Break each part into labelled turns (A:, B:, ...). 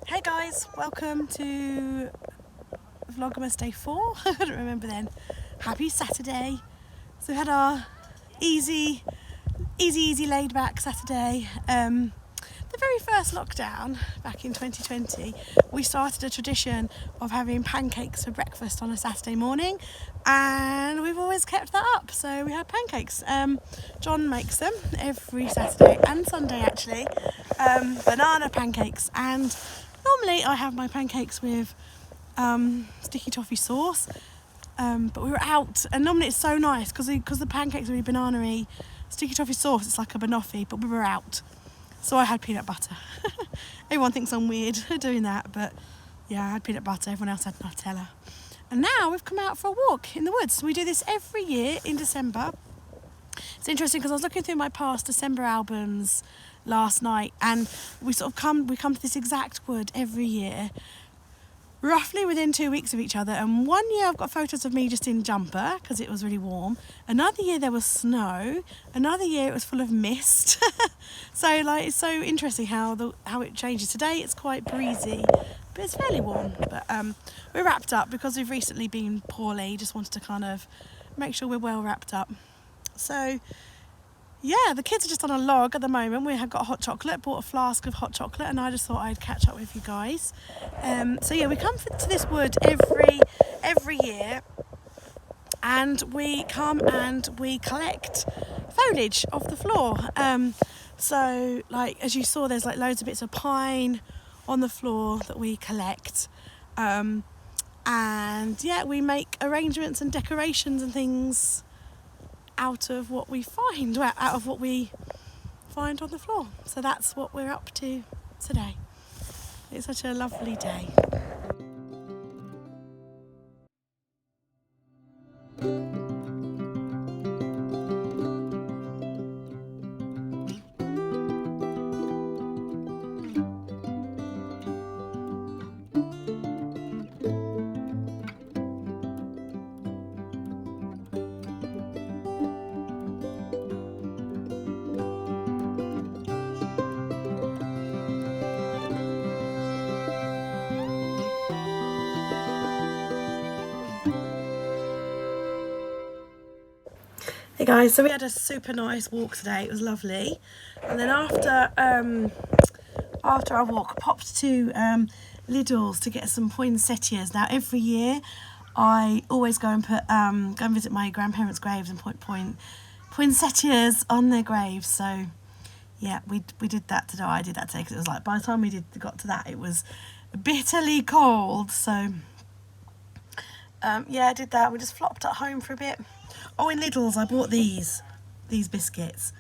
A: Hey guys, welcome to VLOGMAS day 4. I don't remember then. Happy Saturday. So we had our easy laid back Saturday. The very first lockdown back in 2020, we started a tradition of having pancakes for breakfast on a Saturday morning, and we've always kept that up. So we had pancakes. John makes them every Saturday and Sunday actually, banana pancakes, and normally I have my pancakes with sticky toffee sauce, but we were out, and normally it's so nice because the pancakes are really banana-y. Sticky toffee sauce, it's like a banoffee, but we were out, so I had peanut butter. Everyone thinks I'm weird doing that, but yeah, I had peanut butter, everyone else had Nutella. And now we've come out for a walk in the woods. We do this every year in December. It's interesting because I was looking through my past December albums last night, and we come to this exact wood every year, roughly within 2 weeks of each other. And one year I've got photos of me just in jumper because it was really warm. Another year there was snow. Another year it was full of mist. So like, it's so interesting how it changes. Today it's quite breezy, but it's fairly warm. But we're wrapped up because we've recently been poorly. Just wanted to kind of make sure we're well wrapped up. So yeah, the kids are just on a log at the moment. We have got hot chocolate, bought a flask of hot chocolate, and I just thought I'd catch up with you guys. So yeah, we come to this wood every year, and we come and we collect foliage off the floor. So like, as you saw, there's like loads of bits of pine on the floor that we collect. And yeah, we make arrangements and decorations and things out of what we find, out of what we find on the floor. So that's what we're up to today. It's such a lovely day. Hey guys, so we had a super nice walk today. It was lovely, and then after our walk, popped to Lidl's to get some poinsettias. Now every year I always go and visit my grandparents' graves and put poinsettias on their graves. So yeah, we did that today. I did that today because it was like, by the time we got to that, it was bitterly cold. So yeah, I did that. We just flopped at home for a bit. Oh, in Lidl's I bought these biscuits.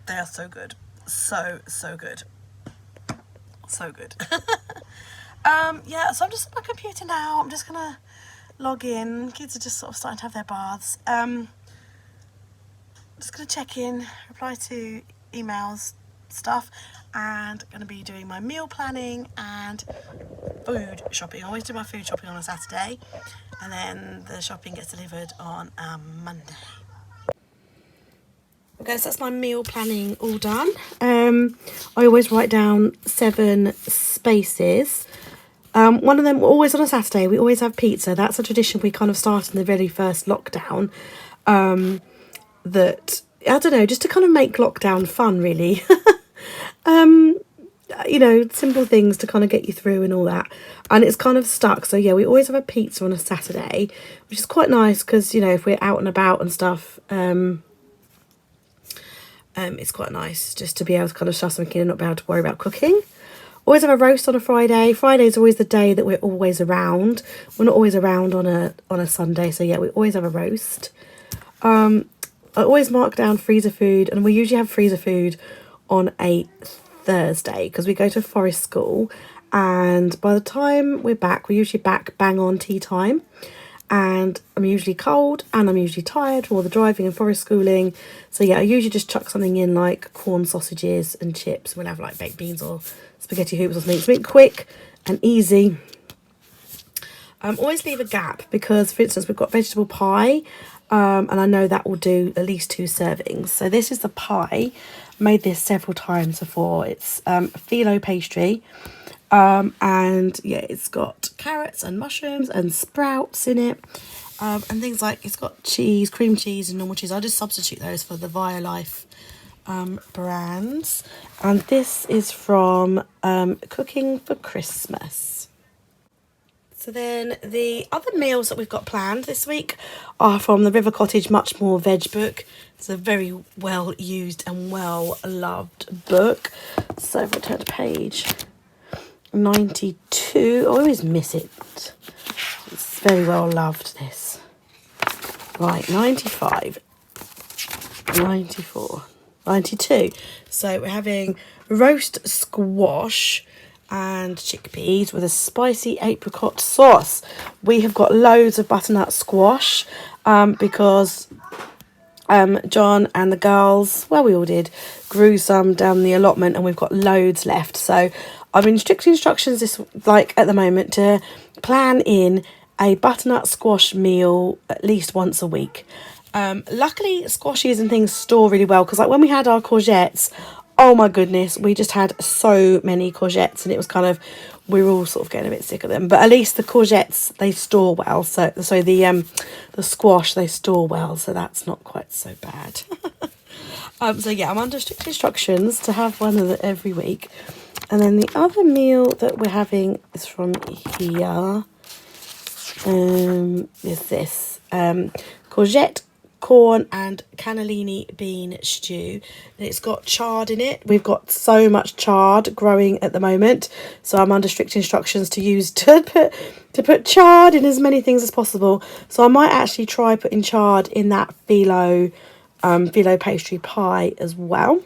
A: They are so good. So good. So good. Yeah, so I'm just on my computer now. I'm just gonna log in. Kids are just sort of starting to have their baths. Just gonna check in, reply to emails, stuff, and gonna be doing my meal planning and food shopping. I always do my food shopping on a Saturday, and then the shopping gets delivered on a Monday. Okay, so that's my meal planning all done. I always write down 7 spaces. One of them, always on a Saturday, we always have pizza. That's a tradition we kind of started in the very first lockdown. That, I don't know, just to kind of make lockdown fun, really. You know, simple things to kind of get you through and all that. And it's kind of stuck. So, yeah, we always have a pizza on a Saturday, which is quite nice because, you know, if we're out and about and stuff, it's quite nice just to be able to kind of shove something in and not be able to worry about cooking. Always have a roast on a Friday. Friday is always the day that we're always around. We're not always around on a Sunday. So, yeah, we always have a roast. I always mark down freezer food, and we usually have freezer food on a Thursday because we go to forest school, and by the time we're back, we're usually back bang on tea time, and I'm usually cold and I'm usually tired from all the driving and forest schooling. So yeah, I usually just chuck something in like corn sausages and chips. We'll have like baked beans or spaghetti hoops or something quick and easy. Always leave a gap because, for instance, we've got vegetable pie, and I know that will do at least 2 servings. So this is the pie. I made this several times before. It's phyllo pastry, and yeah, it's got carrots and mushrooms and sprouts in it, and things like, it's got cheese, cream cheese and normal cheese. I just substitute those for the Violife brands. And this is from Cooking for Christmas. So then the other meals that we've got planned this week are from the River Cottage Much More Veg book. It's a very well used and well loved book. So if I turn to page 92, I always miss it. It's very well loved, this. Right, 95, 94, 92. So we're having roast squash and chickpeas with a spicy apricot sauce. We have got loads of butternut squash because John and the girls, well, we all did, grew some down the allotment, and we've got loads left. So I'm in strict instructions this, like at the moment, to plan in a butternut squash meal at least once a week. Luckily squashes and things store really well, because like when we had our courgettes, oh my goodness, we just had so many courgettes, and it was kind of, we were all sort of getting a bit sick of them. But at least the courgettes, they store well. So the squash, they store well, so that's not quite so bad. So yeah, I'm under strict instructions to have one of the every week. And then the other meal that we're having is from here. Is this courgette, corn and cannellini bean stew, and it's got chard in it. We've got so much chard growing at the moment, so I'm under strict instructions to put chard in as many things as possible. So I might actually try putting chard in that phyllo pastry pie as well.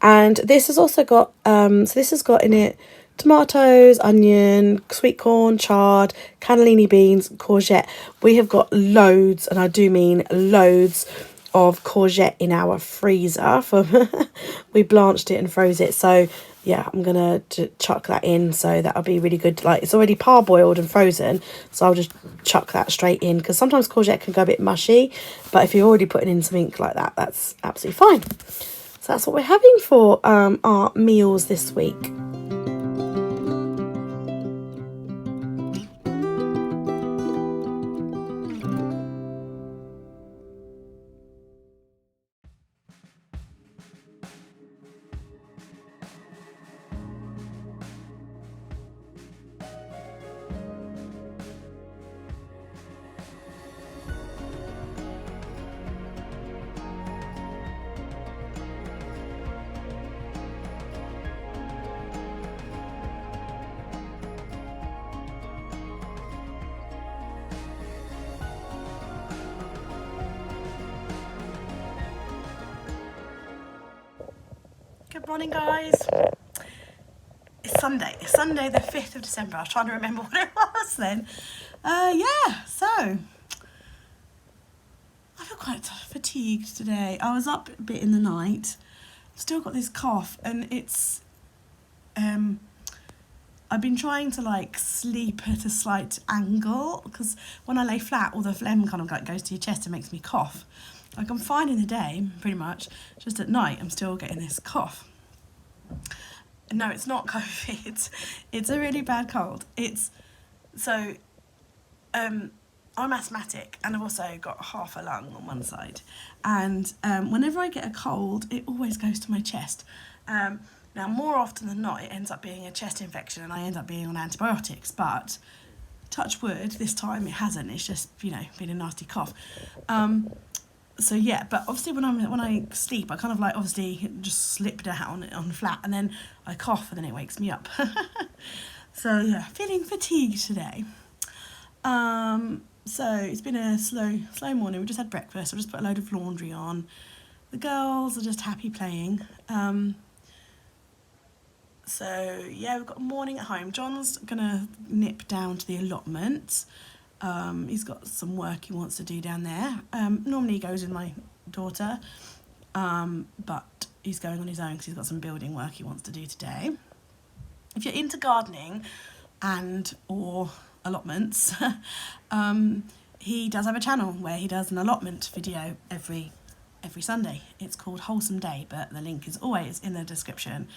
A: And this has also got so this has got in it tomatoes, onion, sweet corn, chard, cannellini beans, courgette. We have got loads, and I do mean loads, of courgette in our freezer. We blanched it and froze it. So yeah, I'm gonna chuck that in. So that'll be really good. Like, it's already parboiled and frozen, so I'll just chuck that straight in, because sometimes courgette can go a bit mushy, but if you're already putting in something like that, that's absolutely fine. So that's what we're having for our meals this week. Good morning, guys. It's Sunday. It's Sunday the 5th of December. I was trying to remember what it was then. Yeah, so I feel quite fatigued today. I was up a bit in the night. Still got this cough, and it's I've been trying to like sleep at a slight angle, because when I lay flat, all the phlegm kind of like goes to your chest and makes me cough. Like, I'm fine in the day, pretty much. Just at night, I'm still getting this cough. No, it's not COVID. It's a really bad cold. I'm asthmatic, and I've also got half a lung on one side. And whenever I get a cold, it always goes to my chest. Now, more often than not, it ends up being a chest infection, and I end up being on antibiotics. But touch wood, this time it hasn't. It's just, been a nasty cough. So yeah, but obviously when I sleep, I kind of like obviously just slip down on flat, and then I cough, and then it wakes me up. So yeah, feeling fatigued today. So it's been a slow morning. We just had breakfast. I just put a load of laundry on. The girls are just happy playing. So yeah, we've got a morning at home. John's gonna nip down to the allotment. He's got some work he wants to do down there. Normally he goes with my daughter, but he's going on his own because he's got some building work he wants to do today. If you're into gardening or allotments, he does have a channel where he does an allotment video every Sunday. It's called Wholesome Day, but the link is always in the description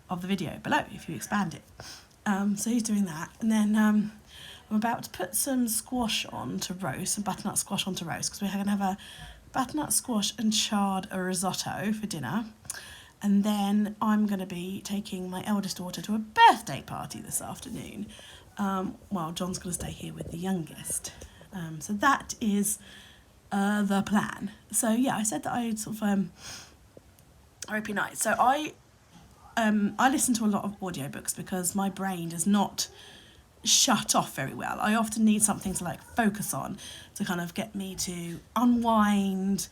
A: of the video below if you expand it. So he's doing that, and then I'm about to put some squash on to roast, some butternut squash on to roast, because we're going to have a butternut squash and chard risotto for dinner. And then I'm going to be taking my eldest daughter to a birthday party this afternoon, while John's going to stay here with the youngest. So that is the plan. So yeah, I said that I'd sort of RP night. So I listen to a lot of audiobooks because my brain does not shut off very well. I often need something to like focus on to kind of get me to unwind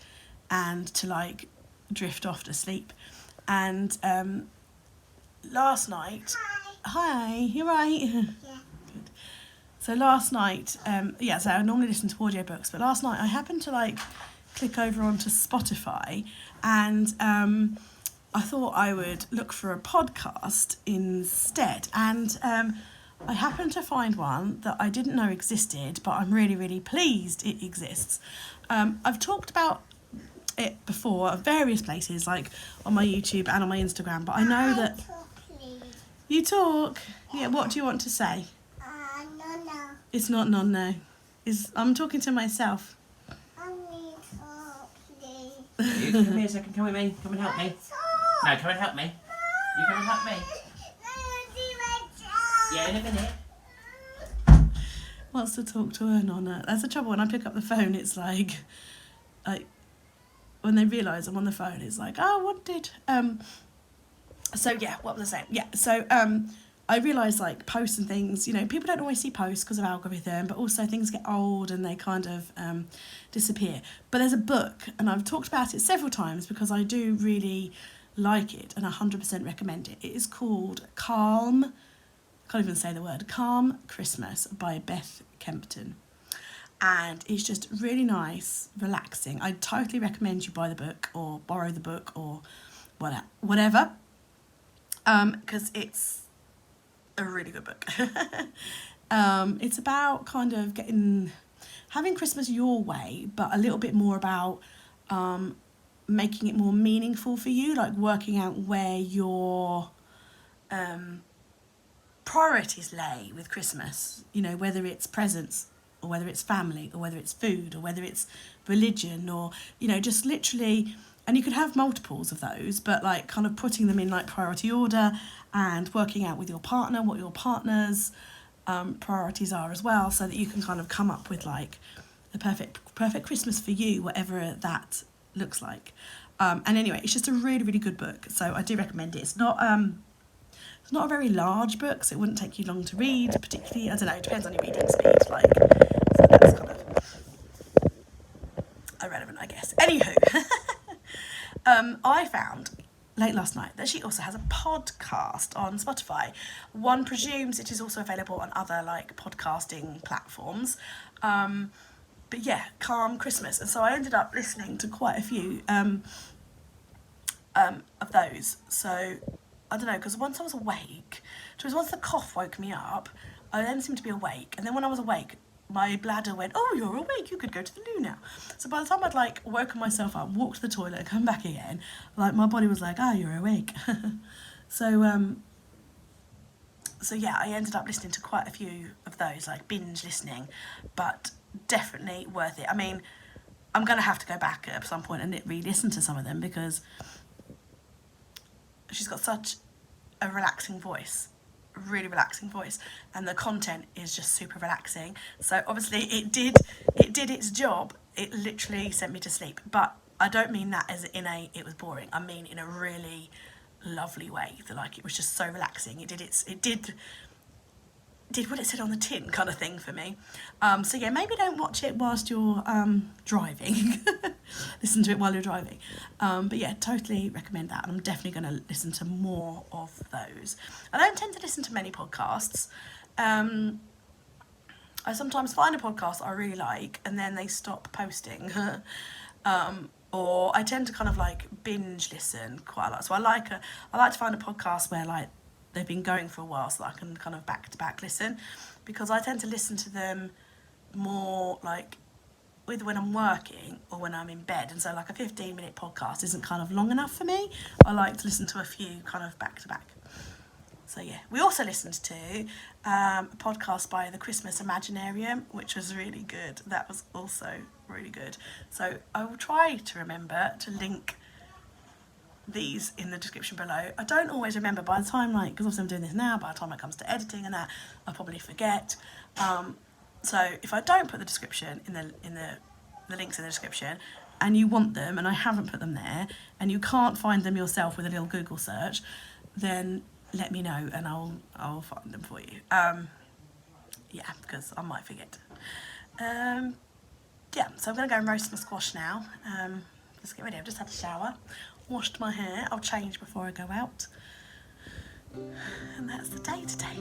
A: and to like drift off to sleep. And last night, hi, you right? Yeah. Good. So last night, so I normally listen to audiobooks, but last night I happened to like click over onto Spotify, and I thought I would look for a podcast instead, and I happened to find one that I didn't know existed, but I'm really, really pleased it exists. I've talked about it before at various places, like on my YouTube and on my Instagram, but I know that... You talk? Yeah, what do you want to say? No. It's not no. I'm talking to myself.
B: You come here a second, come with me. Come and help me. No, come and help me. You come and help me. Yeah, in a minute.
A: Wants to talk to her Nonna. That's the trouble when I pick up the phone. It's like when they realise I'm on the phone, it's like, oh, what did so yeah, what was I saying? Yeah, so I realise like posts and things, people don't always see posts because of algorithm, but also things get old and they kind of disappear. But there's a book, and I've talked about it several times because I do really like it and 100% recommend it. It is called Calm Christmas by Beth Kempton. And it's just really nice, relaxing. I totally recommend you buy the book or borrow the book or whatever, because it's a really good book. It's about kind of having Christmas your way, but a little bit more about making it more meaningful for you, like working out where your priorities lay with Christmas, whether it's presents or whether it's family or whether it's food or whether it's religion or, just literally, and you could have multiples of those, but like kind of putting them in like priority order and working out with your partner what your partner's priorities are as well, so that you can kind of come up with like the perfect Christmas for you, whatever that looks like. And anyway, it's just a really, really good book, so I do recommend it. It's not a very large book, so it wouldn't take you long to read, particularly, I don't know, it depends on your reading speed, so that's kind of irrelevant, I guess. Anywho, I found late last night that she also has a podcast on Spotify. One presumes it is also available on other like podcasting platforms. But yeah, Calm Christmas. And so I ended up listening to quite a few of those. So I don't know, because once I was awake, once the cough woke me up, I then seemed to be awake. And then when I was awake, my bladder went, oh, you're awake, you could go to the loo now. So by the time I'd like woken myself up, walked to the toilet and come back again, like my body was like, oh, you're awake. So yeah, I ended up listening to quite a few of those, like binge listening, but definitely worth it. I mean, I'm going to have to go back at some point and re-listen to some of them because she's got such a relaxing voice. Really relaxing voice, and the content is just super relaxing. So obviously it did its job. It literally sent me to sleep, but I don't mean that as in a it was boring. I mean in a really lovely way. That like it was just so relaxing. It did what it said on the tin kind of thing for me. So yeah, maybe don't watch it whilst you're driving. Listen to it while you're driving. But yeah, totally recommend that. And I'm definitely going to listen to more of those. I don't tend to listen to many podcasts. I sometimes find a podcast I really like and then they stop posting. Or I tend to kind of like binge listen quite a lot. So I like to find a podcast where like they've been going for a while so that I can kind of back to back listen, because I tend to listen to them more like either when I'm working or when I'm in bed, and so like a 15-minute podcast isn't kind of long enough for me. I like to listen to a few kind of back to back. So yeah, we also listened to a podcast by the Christmas Imaginarium, which was really good. That was also really good. So I will try to remember to link these in the description below. I don't always remember by the time, like, because obviously I'm doing this now, by the time it comes to editing and that, I'll probably forget. So if I don't put the description in the links in the description, and you want them and I haven't put them there, and you can't find them yourself with a little Google search, then let me know and I'll find them for you. Yeah, because I might forget. Yeah, so I'm gonna go and roast my squash now. Let's get ready. I've just had a shower, washed my hair. I'll change before I go out. And that's the day today.